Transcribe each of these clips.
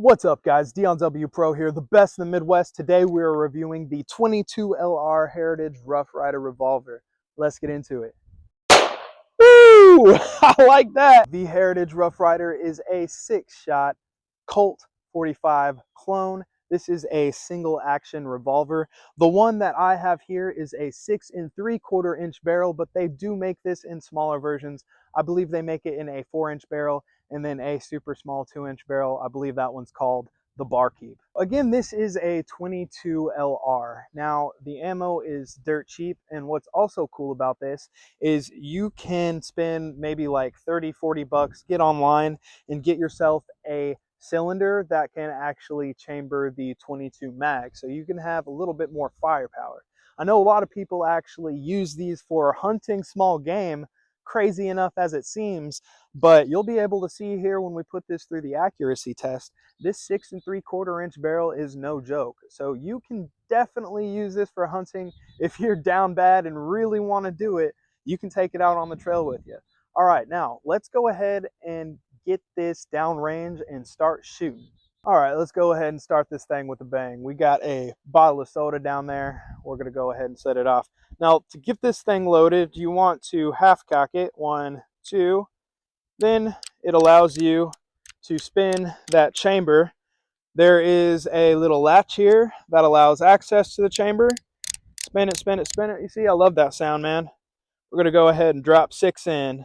What's up, guys? Dion W Pro here, the best in the Midwest. Today we are reviewing the 22 LR Heritage RoughRider revolver. Let's get into it. Woo! I like that. The Heritage RoughRider is a 6-shot Colt 45 clone. This is a single action revolver. The one that I have here is a 6 3/4-inch barrel, but they do make this in smaller versions. I believe they make it in a 4-inch barrel and then a super small 2-inch barrel. I believe that one's called the Barkeep. Again, this is a 22 LR. Now, the ammo is dirt cheap, and what's also cool about this is you can spend maybe like 30-40 bucks, get online and get yourself a cylinder that can actually chamber the 22 mag, so you can have a little bit more firepower. I know a lot of people actually use these for hunting small game, crazy enough as it seems, but you'll be able to see here when we put this through the accuracy test, this 6 3/4-inch barrel is no joke. So you can definitely use this for hunting. If you're down bad and really want to do it, you can take it out on the trail with you. All right, now let's go ahead and get this downrange and start shooting. All right, let's go ahead and start this thing with a bang. We got a bottle of soda down there. We're gonna go ahead and set it off. Now, to get this thing loaded, you want to half cock it, 1, 2. Then it allows you to spin that chamber. There is a little latch here that allows access to the chamber. Spin it, spin it, spin it. You see, I love that sound, man. We're gonna go ahead and drop 6 in.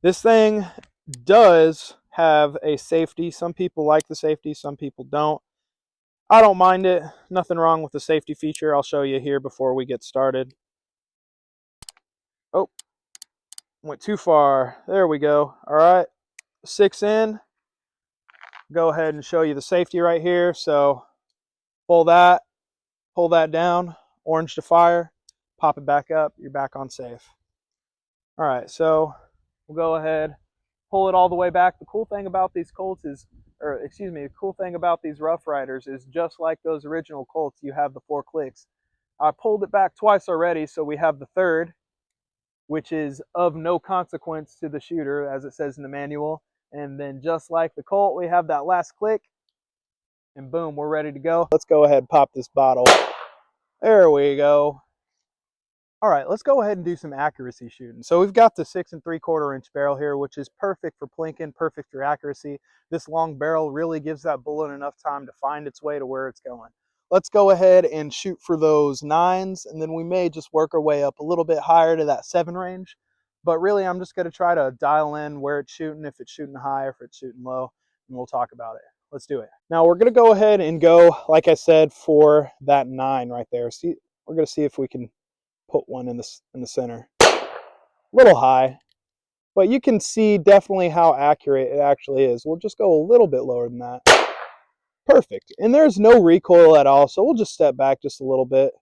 This thing does have a safety. Some people like the safety, some people don't. I don't mind it. Nothing wrong with the safety feature. I'll show you here before we get started. Oh, went too far. There we go. All right, 6 in. Go ahead and show you the safety right here. So pull that down, orange to fire, pop it back up, you're back on safe. All right, so we'll go ahead, pull it all the way back. The cool thing about these Colts is, the cool thing about these RoughRiders is just like those original Colts, you have the 4 clicks. I pulled it back twice already, so we have the third, which is of no consequence to the shooter, as it says in the manual. And then just like the Colt, we have that last click, and boom, we're ready to go. Let's go ahead and pop this bottle. There we go. All right, let's go ahead and do some accuracy shooting. So we've got the 6 3/4-inch barrel here, which is perfect for plinking, perfect for accuracy. This long barrel really gives that bullet enough time to find its way to where it's going. Let's go ahead and shoot for those 9s, and then we may just work our way up a little bit higher to that 7 range. But really, I'm just gonna try to dial in where it's shooting, if it's shooting high, if it's shooting low, and we'll talk about it. Let's do it. Now we're gonna go ahead and go, like I said, for that 9 right there. See, we're gonna see if we can put one in the center. A little high, but you can see definitely how accurate it actually is. We'll just go a little bit lower than that. Perfect. And there's no recoil at all, so we'll just step back just a little bit.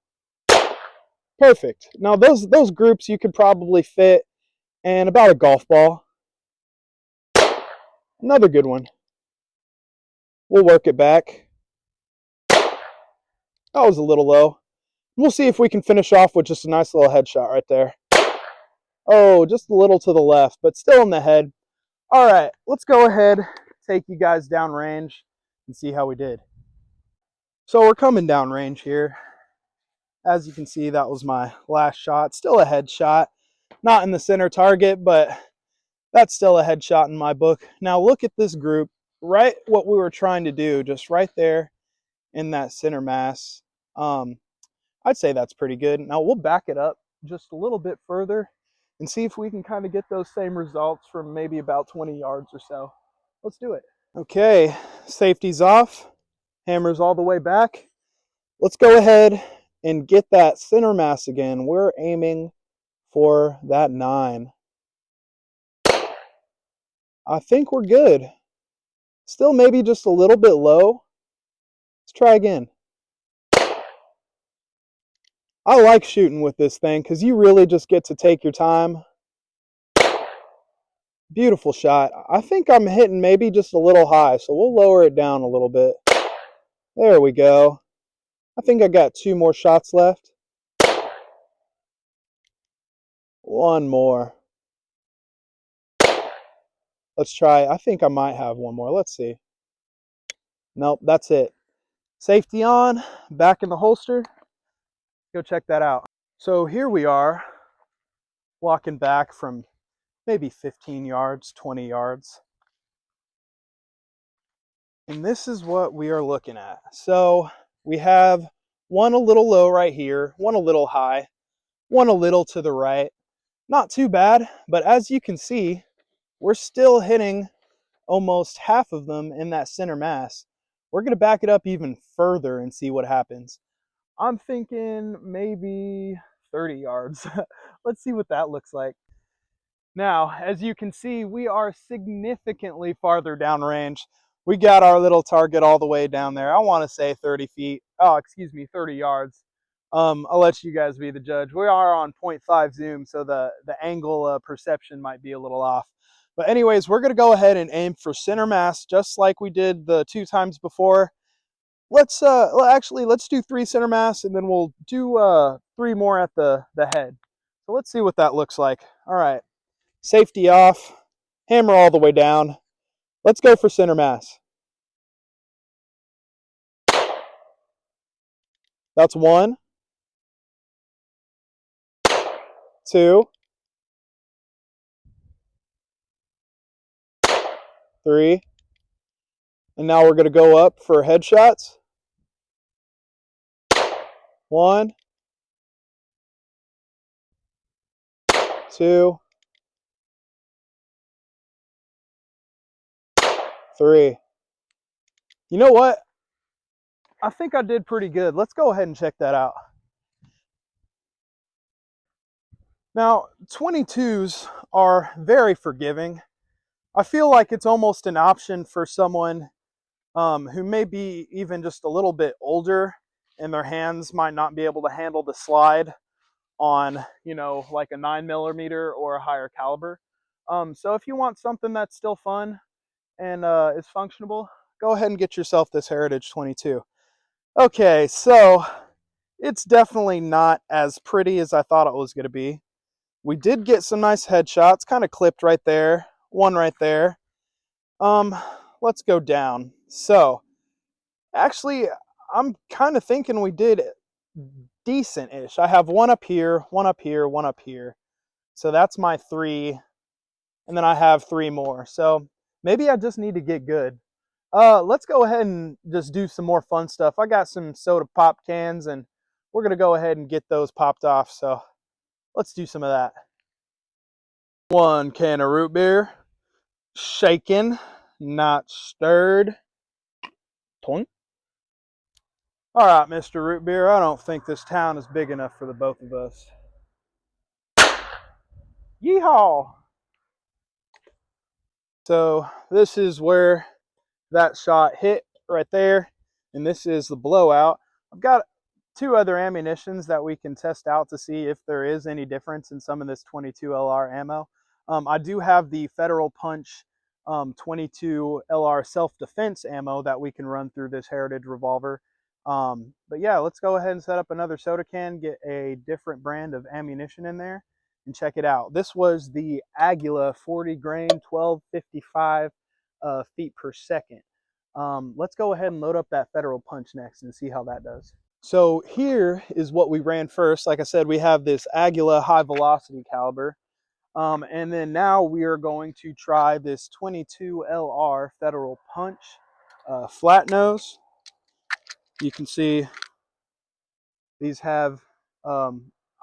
Perfect. Now those groups you could probably fit in about a golf ball. Another good one. We'll work it back. That was a little low. We'll see if we can finish off with just a nice little headshot right there. Oh, just a little to the left, but still in the head. All right, let's go ahead, take you guys down range and see how we did. So we're coming down range here. As you can see, that was my last shot. Still a headshot. Not in the center target, but that's still a headshot in my book. Now look at this group, right what we were trying to do, just right there in that center mass. I'd say that's pretty good. Now we'll back it up just a little bit further and see if we can kind of get those same results from maybe about 20 yards or so. Let's do it. Okay, safety's off, hammer's all the way back. Let's go ahead and get that center mass again. We're aiming for that 9. I think we're good. Still maybe just a little bit low. Let's try again. I like shooting with this thing because you really just get to take your time. Beautiful shot. I think I'm hitting maybe just a little high, so we'll lower it down a little bit. There we go. I think I got 2 more shots left. One more. Let's try. I think I might have one more. Let's see. Nope, that's it. Safety on, back in the holster. Go check that out. So here we are, walking back from maybe 15 yards, 20 yards. And this is what we are looking at. So we have one a little low right here, one a little high, one a little to the right. Not too bad, but as you can see, we're still hitting almost half of them in that center mass. We're going to back it up even further and see what happens. I'm thinking maybe 30 yards. Let's see what that looks like. Now, as you can see, we are significantly farther downrange. We got our little target all the way down there. I want to say 30 feet. Oh, excuse me, 30 yards. I'll let you guys be the judge. We are on 0.5 zoom, so the angle perception might be a little off. But anyways, we're going to go ahead and aim for center mass, just like we did the 2 times before. Let's do 3 center mass, and then we'll do 3 more at the head. So let's see what that looks like. All right. Safety off, hammer all the way down. Let's go for center mass. That's 1, 2, 3. And now we're going to go up for headshots. 1, 2, 3. You know what? I think I did pretty good. Let's go ahead and check that out. Now, 22s are very forgiving. I feel like it's almost an option for someone who may be even just a little bit older and their hands might not be able to handle the slide on, you know, like a 9mm or a higher caliber. So if you want something that's still fun and is functional, go ahead and get yourself this Heritage 22. Okay, so it's definitely not as pretty as I thought it was going to be. We did get some nice headshots, kind of clipped right there, one right there. Let's go down. So actually, I'm kind of thinking we did decent-ish. I have one up here, one up here, one up here. So that's my 3, and then I have 3 more. So maybe I just need to get good. Let's go ahead and just do some more fun stuff. I got some soda pop cans, and we're going to go ahead and get those popped off. So let's do some of that. 1 can of root beer, shaken, not stirred. Toink. All right, Mr. Root Beer, I don't think this town is big enough for the both of us. Yeehaw! So this is where that shot hit right there, and this is the blowout. I've got 2 other ammunitions that we can test out to see if there is any difference in some of this 22 LR ammo. I do have the Federal Punch 22 LR self-defense ammo that we can run through this Heritage revolver. But yeah, let's go ahead and set up another soda can, get a different brand of ammunition in there, and check it out. This was the Aguila 40 grain 1255 feet per second. Let's go ahead and load up that Federal Punch next and see how that does. So here is what we ran first. Like I said, we have this Aguila high velocity caliber. And then now we are going to try this 22 LR Federal Punch flat nose. You can see these have, I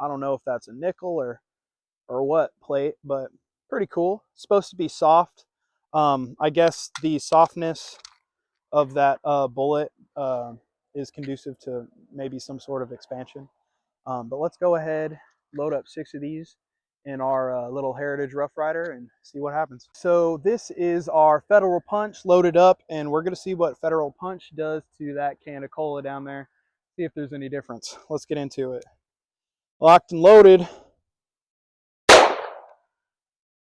don't know if that's a nickel or what plate, but pretty cool. It's supposed to be soft. I guess the softness of that bullet is conducive to maybe some sort of expansion. But let's go ahead, load up 6 of these in our little Heritage RoughRider and see what happens. So this is our Federal Punch loaded up, and we're going to see what Federal Punch does to that can of cola down there. See if there's any difference. Let's get into it. Locked and loaded.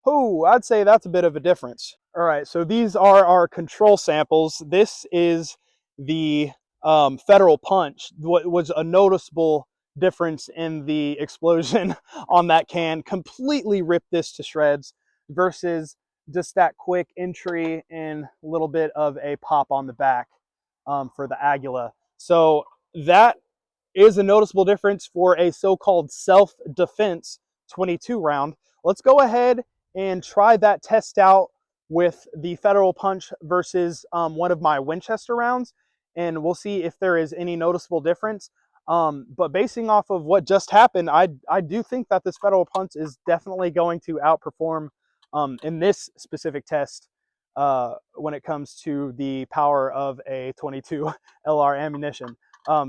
Oh, I'd say that's a bit of a difference. All right, so these are our control samples. This is the Federal Punch. What was a noticeable difference in the explosion on that can, completely ripped this to shreds versus just that quick entry and a little bit of a pop on the back. for the Aguila. So that is a noticeable difference for a so-called self-defense 22 round. Let's go ahead and try that test out with the Federal Punch versus one of my Winchester rounds, and we'll see if there is any noticeable difference. But basing off of what just happened, I do think that this Federal Punch is definitely going to outperform in this specific test when it comes to the power of a 22 LR ammunition.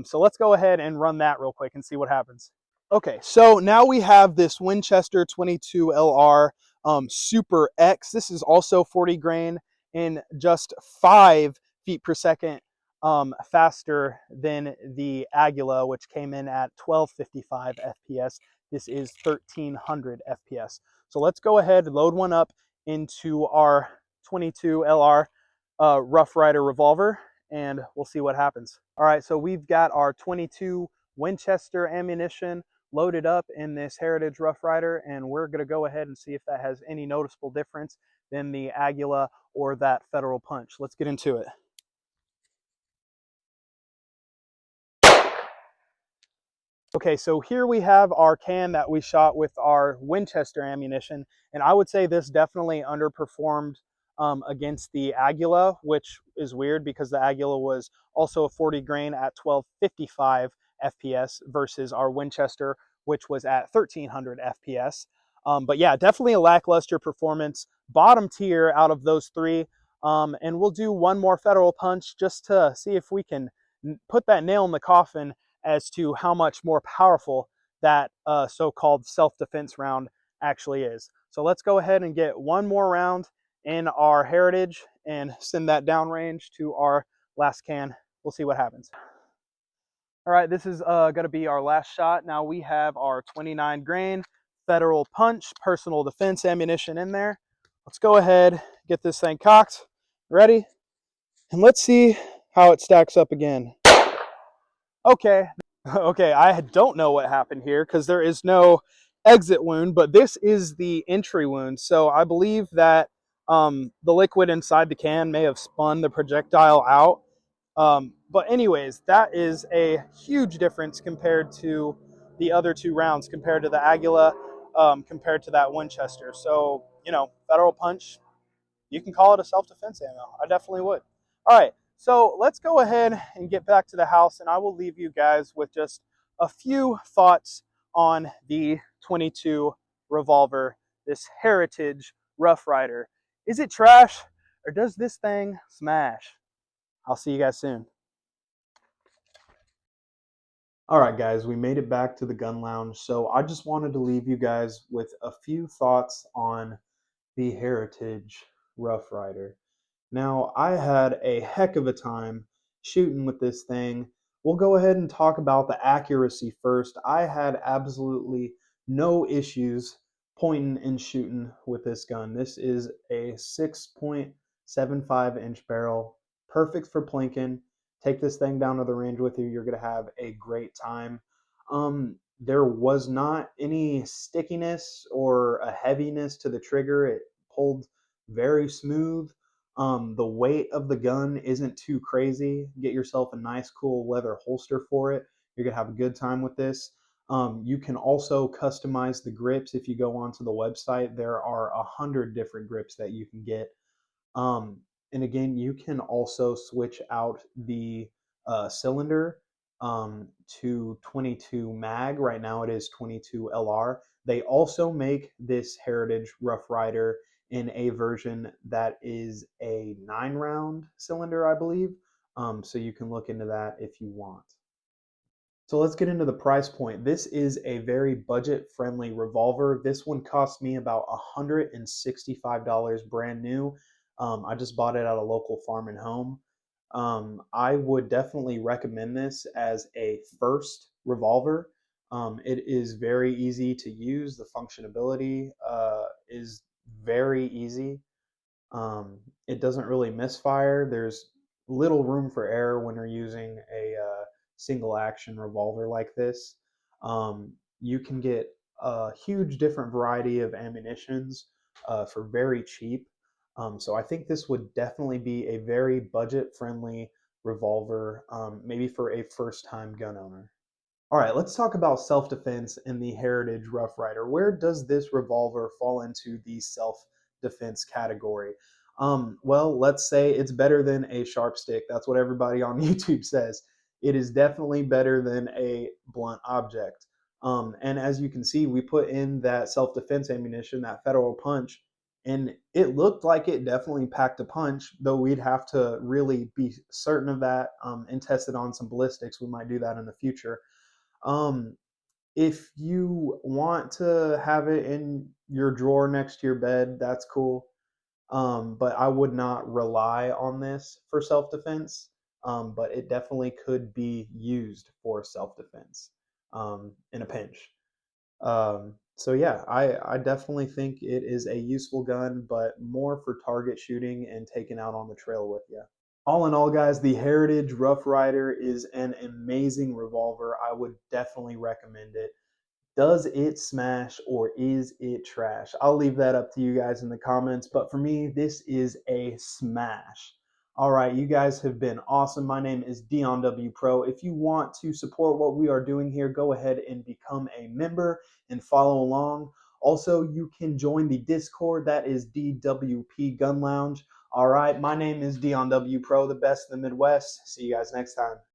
So let's go ahead and run that real quick and see what happens. Okay, so now we have this Winchester 22 LR Super X. This is also 40 grain and just 5 feet per second faster than the Aguila, which came in at 1255 FPS. This is 1300 FPS. So let's go ahead and load one up into our 22 LR RoughRider revolver, and we'll see what happens. All right, so we've got our 22 Winchester ammunition loaded up in this Heritage RoughRider, and we're going to go ahead and see if that has any noticeable difference than the Aguila or that Federal Punch. Let's get into it. Okay, so here we have our can that we shot with our Winchester ammunition, and I would say this definitely underperformed against the Aguila, which is weird because the Aguila was also a 40 grain at 1255 FPS versus our Winchester, which was at 1300 FPS. But yeah, definitely a lackluster performance, bottom tier out of those three. And we'll do one more Federal Punch just to see if we can put that nail in the coffin as to how much more powerful that so-called self-defense round actually is. So let's go ahead and get one more round in our Heritage and send that downrange to our last can. We'll see what happens. All right, this is going to be our last shot. Now we have our 29 grain Federal Punch personal defense ammunition in there. Let's go ahead, get this thing cocked, ready, and let's see how it stacks up again. Okay, okay, I don't know what happened here because there is no exit wound, but this is the entry wound. So I believe that the liquid inside the can may have spun the projectile out. But anyways, that is a huge difference compared to the other two rounds, compared to the Aguila, compared to that Winchester. So, you know, Federal Punch, you can call it a self-defense ammo. I definitely would. All right, so let's go ahead and get back to the house, and I will leave you guys with just a few thoughts on the 22 revolver, this Heritage RoughRider. Is it trash, or does this thing smash? I'll see you guys soon. All right, guys, we made it back to the gun lounge. So I just wanted to leave you guys with a few thoughts on the Heritage RoughRider. Now, I had a heck of a time shooting with this thing. We'll go ahead and talk about the accuracy first. I had absolutely no issues pointing and shooting with this gun. This is a 6.75-inch barrel, perfect for plinking. Take this thing down to the range with you. You're going to have a great time. There was not any stickiness or a heaviness to the trigger. It pulled very smooth. The weight of the gun isn't too crazy. Get yourself a nice, cool leather holster for it. You're going to have a good time with this. You can also customize the grips if you go onto the website. There are 100 different grips that you can get. Um, and again, you can also switch out the cylinder to 22 mag. Right now it is 22 LR. They also make this Heritage RoughRider in a version that is a 9-round cylinder, I believe. So you can look into that if you want. So let's get into the price point. This is a very budget-friendly revolver. This one cost me about $165 brand new. I just bought it at a local farm and home. I would definitely recommend this as a first revolver. It is very easy to use. The functionality is very easy. It doesn't really misfire. There's little room for error when you're using a single action revolver like this. You can get a huge different variety of ammunitions for very cheap. So I think this would definitely be a very budget friendly revolver, maybe for a first-time gun owner. All right, let's talk about self-defense in the Heritage Rough Rider. Where does this revolver fall into the self-defense category? Well, let's say it's better than a sharp stick. That's what everybody on YouTube says. It is definitely better than a blunt object. And as you can see, we put in that self-defense ammunition, that Federal Punch, and it looked like it definitely packed a punch, though we'd have to really be certain of that and test it on some ballistics. We might do that in the future. um, if you want to have it in your drawer next to your bed, that's cool. But I would not rely on this for self defense. But it definitely could be used for self defense in a pinch. So yeah, I definitely think it is a useful gun, but more for target shooting and taking out on the trail with you. All in all, guys, the Heritage Rough Rider is an amazing revolver. I would definitely recommend it. Does it smash or is it trash? I'll leave that up to you guys in the comments, but for me, this is a smash. All right, you guys have been awesome. My name is Dion W Pro. If you want to support what we are doing here, go ahead and become a member and follow along. Also, you can join the Discord. That is DWP Gun Lounge. All right, my name is Dion W Pro, the best in the Midwest. See you guys next time.